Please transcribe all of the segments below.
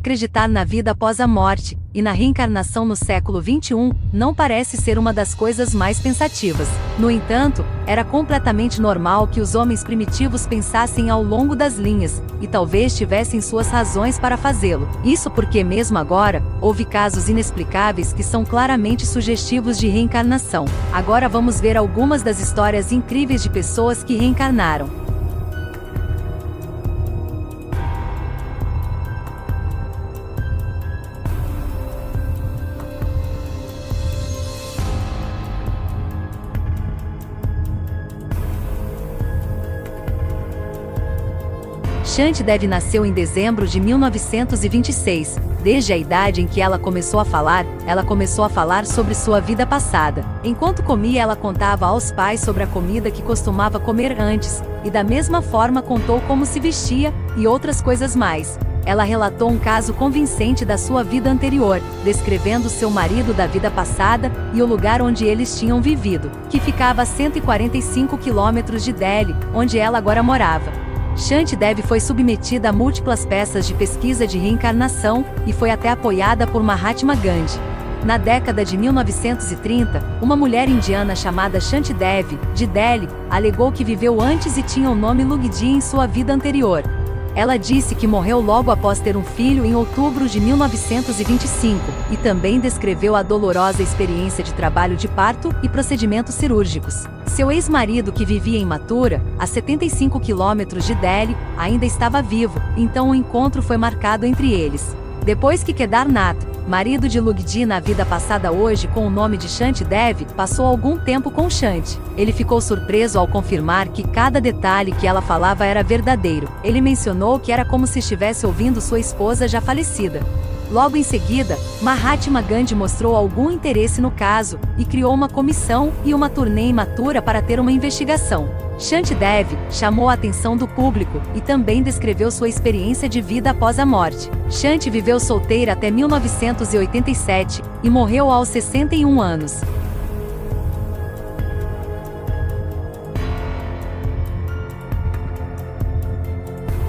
Acreditar na vida após a morte e na reencarnação no século XXI não parece ser uma das coisas mais pensativas. No entanto, era completamente normal que os homens primitivos pensassem ao longo das linhas, e talvez tivessem suas razões para fazê-lo. Isso porque, mesmo agora, houve casos inexplicáveis que são claramente sugestivos de reencarnação. Agora vamos ver algumas das histórias incríveis de pessoas que reencarnaram. Shantideva nasceu em dezembro de 1926. Desde a idade em que ela começou a falar sobre sua vida passada. Enquanto comia, ela contava aos pais sobre a comida que costumava comer antes, e da mesma forma contou como se vestia, e outras coisas mais. Ela relatou um caso convincente da sua vida anterior, descrevendo seu marido da vida passada e o lugar onde eles tinham vivido, que ficava a 145 quilômetros de Delhi, onde ela agora morava. Shantideva foi submetida a múltiplas peças de pesquisa de reencarnação e foi até apoiada por Mahatma Gandhi. Na década de 1930, uma mulher indiana chamada Shantideva, de Delhi, alegou que viveu antes e tinha o nome Lugdi em sua vida anterior. Ela disse que morreu logo após ter um filho em outubro de 1925, e também descreveu a dolorosa experiência de trabalho de parto e procedimentos cirúrgicos. Seu ex-marido, que vivia em Mathura, a 75 quilômetros de Delhi, ainda estava vivo, então o encontro foi marcado entre eles. Depois que Kedarnath, marido de Lugdi na vida passada hoje com o nome de Shantideva, passou algum tempo com Shanti. Ele ficou surpreso ao confirmar que cada detalhe que ela falava era verdadeiro. Ele mencionou que era como se estivesse ouvindo sua esposa já falecida. Logo em seguida, Mahatma Gandhi mostrou algum interesse no caso, e criou uma comissão e uma turnê em Mathura para ter uma investigação. Shantideva chamou a atenção do público e também descreveu sua experiência de vida após a morte. Shanti viveu solteira até 1987 e morreu aos 61 anos.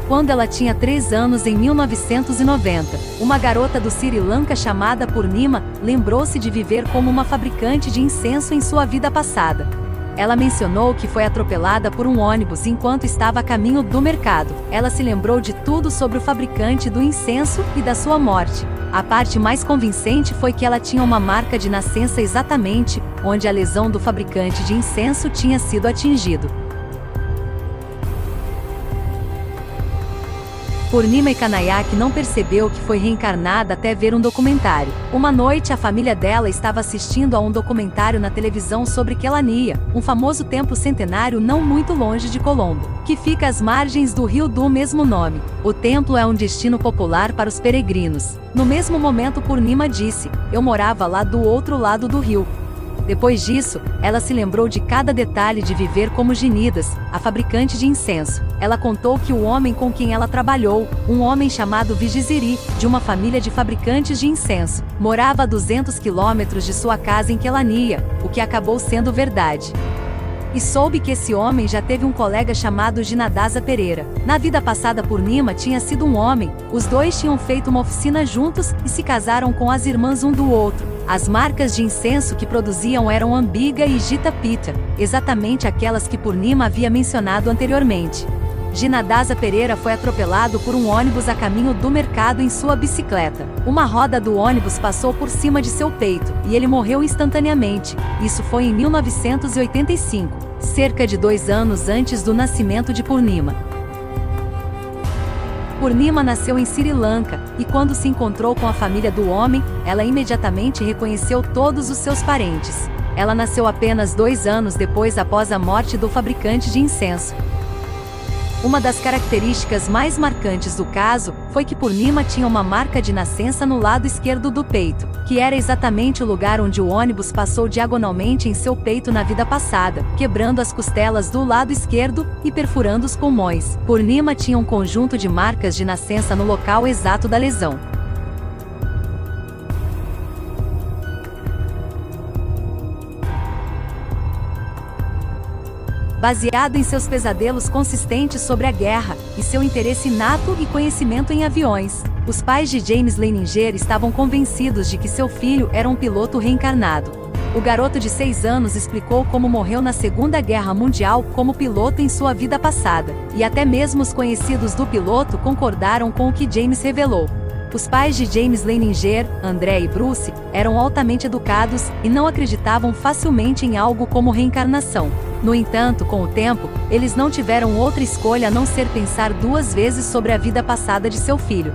Quando ela tinha 3 anos em 1990, uma garota do Sri Lanka chamada Purnima lembrou-se de viver como uma fabricante de incenso em sua vida passada. Ela mencionou que foi atropelada por um ônibus enquanto estava a caminho do mercado. Ela se lembrou de tudo sobre o fabricante do incenso e da sua morte. A parte mais convincente foi que ela tinha uma marca de nascença exatamente onde a lesão do fabricante de incenso tinha sido atingido. Purnima Kanayak não percebeu que foi reencarnada até ver um documentário. Uma noite, a família dela estava assistindo a um documentário na televisão sobre Kelaniya, um famoso templo centenário não muito longe de Colombo, que fica às margens do rio do mesmo nome. O templo é um destino popular para os peregrinos. No mesmo momento, Purnima disse: "Eu morava lá do outro lado do rio." Depois disso, ela se lembrou de cada detalhe de viver como Ginidas, a fabricante de incenso. Ela contou que o homem com quem ela trabalhou, um homem chamado Vijiziri, de uma família de fabricantes de incenso, morava a 200 quilômetros de sua casa em Kelaniya, o que acabou sendo verdade. E soube que esse homem já teve um colega chamado Ginadasa Pereira. Na vida passada, Purnima tinha sido um homem, os dois tinham feito uma oficina juntos e se casaram com as irmãs um do outro. As marcas de incenso que produziam eram Ambiga e Gita Pita, exatamente aquelas que Purnima havia mencionado anteriormente. Ginadasa Pereira foi atropelado por um ônibus a caminho do mercado em sua bicicleta. Uma roda do ônibus passou por cima de seu peito, e ele morreu instantaneamente. Isso foi em 1985, cerca de 2 anos antes do nascimento de Purnima. Purnima nasceu em Sri Lanka, e quando se encontrou com a família do homem, ela imediatamente reconheceu todos os seus parentes. Ela nasceu apenas 2 anos depois após a morte do fabricante de incenso. Uma das características mais marcantes do caso foi que Purnima tinha uma marca de nascença no lado esquerdo do peito, que era exatamente o lugar onde o ônibus passou diagonalmente em seu peito na vida passada, quebrando as costelas do lado esquerdo e perfurando os pulmões. Purnima tinha um conjunto de marcas de nascença no local exato da lesão. Baseado em seus pesadelos consistentes sobre a guerra, e seu interesse inato e conhecimento em aviões. Os pais de James Leininger estavam convencidos de que seu filho era um piloto reencarnado. O garoto de 6 anos explicou como morreu na Segunda Guerra Mundial como piloto em sua vida passada, e até mesmo os conhecidos do piloto concordaram com o que James revelou. Os pais de James Leininger, André e Bruce, eram altamente educados e não acreditavam facilmente em algo como reencarnação. No entanto, com o tempo, eles não tiveram outra escolha a não ser pensar 2 vezes sobre a vida passada de seu filho.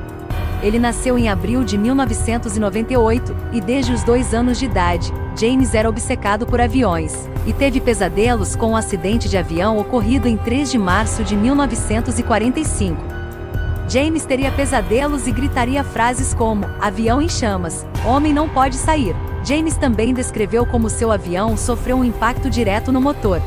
Ele nasceu em abril de 1998, e desde os 2 anos de idade, James era obcecado por aviões, e teve pesadelos com um acidente de avião ocorrido em 3 de março de 1945. James teria pesadelos e gritaria frases como, avião em chamas, homem não pode sair. James também descreveu como seu avião sofreu um impacto direto no motor.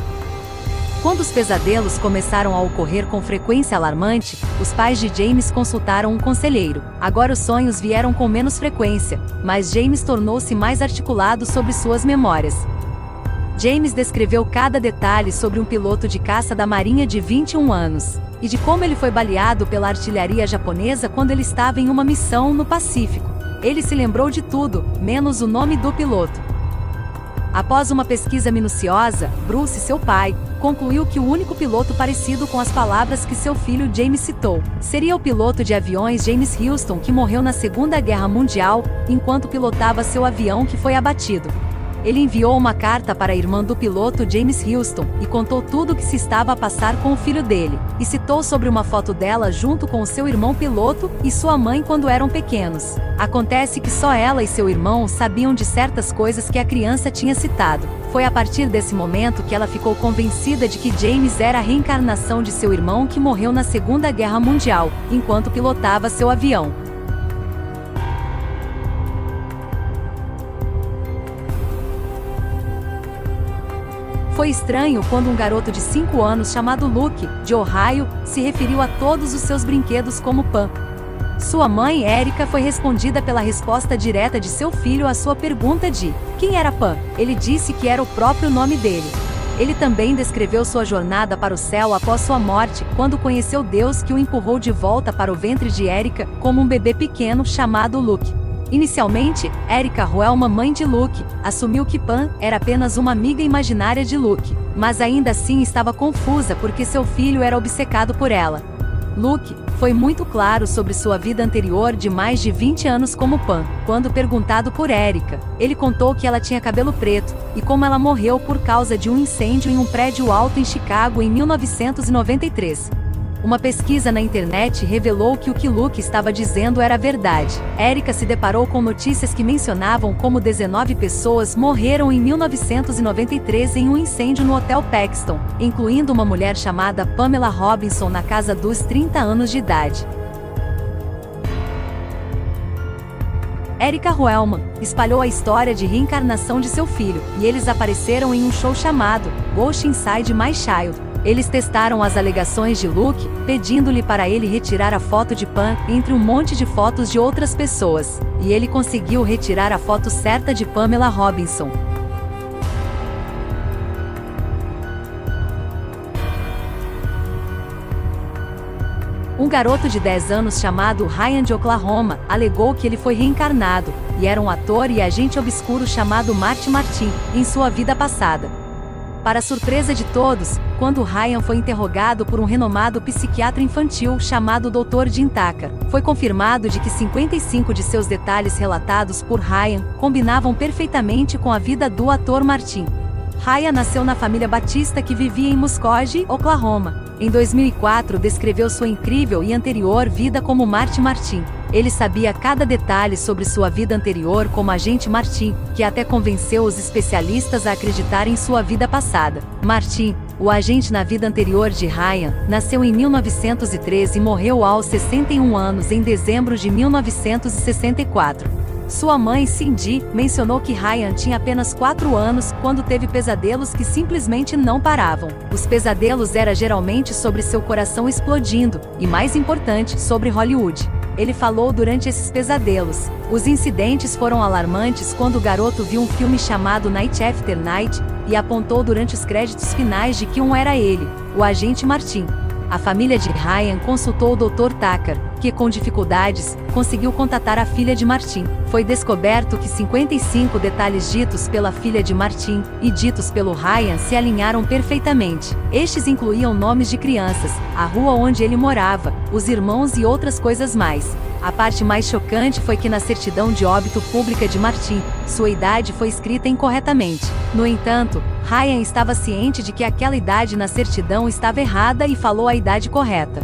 Quando os pesadelos começaram a ocorrer com frequência alarmante, os pais de James consultaram um conselheiro. Agora os sonhos vieram com menos frequência, mas James tornou-se mais articulado sobre suas memórias. James descreveu cada detalhe sobre um piloto de caça da Marinha de 21 anos, e de como ele foi baleado pela artilharia japonesa quando ele estava em uma missão no Pacífico. Ele se lembrou de tudo, menos o nome do piloto. Após uma pesquisa minuciosa, Bruce, seu pai, concluiu que o único piloto parecido com as palavras que seu filho James citou seria o piloto de aviões James Houston, que morreu na Segunda Guerra Mundial enquanto pilotava seu avião que foi abatido. Ele enviou uma carta para a irmã do piloto James Houston e contou tudo o que se estava a passar com o filho dele, e citou sobre uma foto dela junto com o seu irmão piloto e sua mãe quando eram pequenos. Acontece que só ela e seu irmão sabiam de certas coisas que a criança tinha citado. Foi a partir desse momento que ela ficou convencida de que James era a reencarnação de seu irmão que morreu na Segunda Guerra Mundial, enquanto pilotava seu avião. Foi estranho quando um garoto de 5 anos chamado Luke, de Ohio, se referiu a todos os seus brinquedos como Pan. Sua mãe, Erica, foi respondida pela resposta direta de seu filho à sua pergunta de quem era Pan. Ele disse que era o próprio nome dele. Ele também descreveu sua jornada para o céu após sua morte, quando conheceu Deus que o empurrou de volta para o ventre de Erica, como um bebê pequeno chamado Luke. Inicialmente, Erica Huelma, mãe de Luke, assumiu que Pan era apenas uma amiga imaginária de Luke, mas ainda assim estava confusa porque seu filho era obcecado por ela. Luke foi muito claro sobre sua vida anterior de mais de 20 anos como Pan. Quando perguntado por Erica, ele contou que ela tinha cabelo preto, e como ela morreu por causa de um incêndio em um prédio alto em Chicago em 1993. Uma pesquisa na internet revelou que o que Luke estava dizendo era verdade. Erica se deparou com notícias que mencionavam como 19 pessoas morreram em 1993 em um incêndio no Hotel Paxton, incluindo uma mulher chamada Pamela Robinson na casa dos 30 anos de idade. Erica Huelman espalhou a história de reencarnação de seu filho, e eles apareceram em um show chamado Ghost Inside My Child. Eles testaram as alegações de Luke, pedindo-lhe para ele retirar a foto de Pan entre um monte de fotos de outras pessoas, e ele conseguiu retirar a foto certa de Pamela Robinson. Um garoto de 10 anos chamado Ryan de Oklahoma alegou que ele foi reencarnado, e era um ator e agente obscuro chamado Marty Martin, em sua vida passada. Para surpresa de todos, quando Ryan foi interrogado por um renomado psiquiatra infantil chamado Dr. Jim Tucker, foi confirmado de que 55 de seus detalhes relatados por Ryan combinavam perfeitamente com a vida do ator Martin. Ryan nasceu na família Batista que vivia em Muskogee, Oklahoma. Em 2004, descreveu sua incrível e anterior vida como Marty Martin. Ele sabia cada detalhe sobre sua vida anterior como agente Martin, que até convenceu os especialistas a acreditar em sua vida passada. Martin, o agente na vida anterior de Ryan, nasceu em 1913 e morreu aos 61 anos em dezembro de 1964. Sua mãe, Cindy, mencionou que Ryan tinha apenas 4 anos quando teve pesadelos que simplesmente não paravam. Os pesadelos eram geralmente sobre seu coração explodindo, e mais importante, sobre Hollywood. Ele falou durante esses pesadelos. Os incidentes foram alarmantes quando o garoto viu um filme chamado Night After Night, e apontou durante os créditos finais de que era ele, o agente Martin. A família de Ryan consultou o Dr. Tucker, que com dificuldades, conseguiu contatar a filha de Martin. Foi descoberto que 55 detalhes ditos pela filha de Martin e ditos pelo Ryan se alinharam perfeitamente. Estes incluíam nomes de crianças, a rua onde ele morava, os irmãos e outras coisas mais. A parte mais chocante foi que na certidão de óbito pública de Martin, sua idade foi escrita incorretamente. No entanto, Ryan estava ciente de que aquela idade na certidão estava errada e falou a idade correta.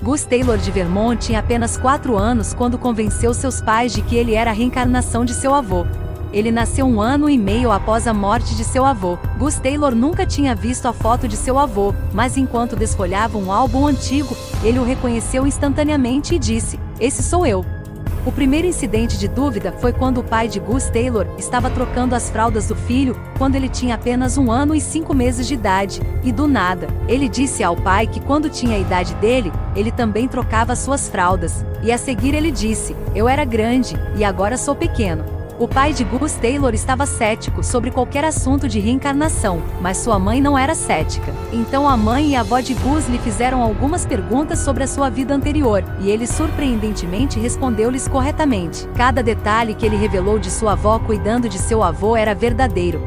Gus Taylor de Vermont tinha apenas 4 anos quando convenceu seus pais de que ele era a reencarnação de seu avô. Ele nasceu 1 ano e meio após a morte de seu avô. Gus Taylor nunca tinha visto a foto de seu avô, mas enquanto desfolhava um álbum antigo, ele o reconheceu instantaneamente e disse: "Esse sou eu." O primeiro incidente de dúvida foi quando o pai de Gus Taylor estava trocando as fraldas do filho, quando ele tinha apenas 1 ano e 5 meses de idade, e do nada, ele disse ao pai que quando tinha a idade dele, ele também trocava suas fraldas, e a seguir ele disse: "Eu era grande, e agora sou pequeno." O pai de Gus Taylor estava cético sobre qualquer assunto de reencarnação, mas sua mãe não era cética. Então a mãe e a avó de Gus lhe fizeram algumas perguntas sobre a sua vida anterior, e ele surpreendentemente respondeu-lhes corretamente. Cada detalhe que ele revelou de sua avó cuidando de seu avô era verdadeiro.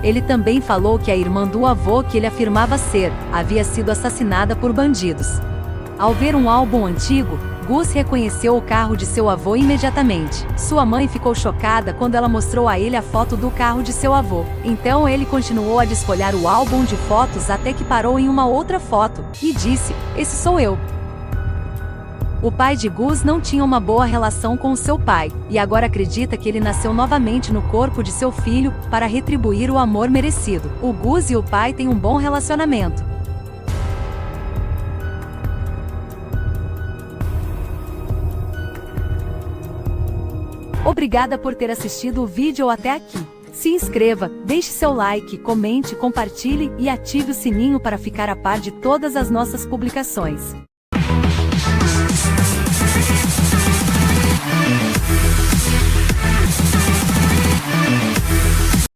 Ele também falou que a irmã do avô que ele afirmava ser, havia sido assassinada por bandidos. Ao ver um álbum antigo, Gus reconheceu o carro de seu avô imediatamente. Sua mãe ficou chocada quando ela mostrou a ele a foto do carro de seu avô. Então ele continuou a desfolhar o álbum de fotos até que parou em uma outra foto, e disse: "Esse sou eu." O pai de Gus não tinha uma boa relação com o seu pai, e agora acredita que ele nasceu novamente no corpo de seu filho, para retribuir o amor merecido. O Gus e o pai têm um bom relacionamento. Obrigada por ter assistido o vídeo até aqui. Se inscreva, deixe seu like, comente, compartilhe e ative o sininho para ficar a par de todas as nossas publicações.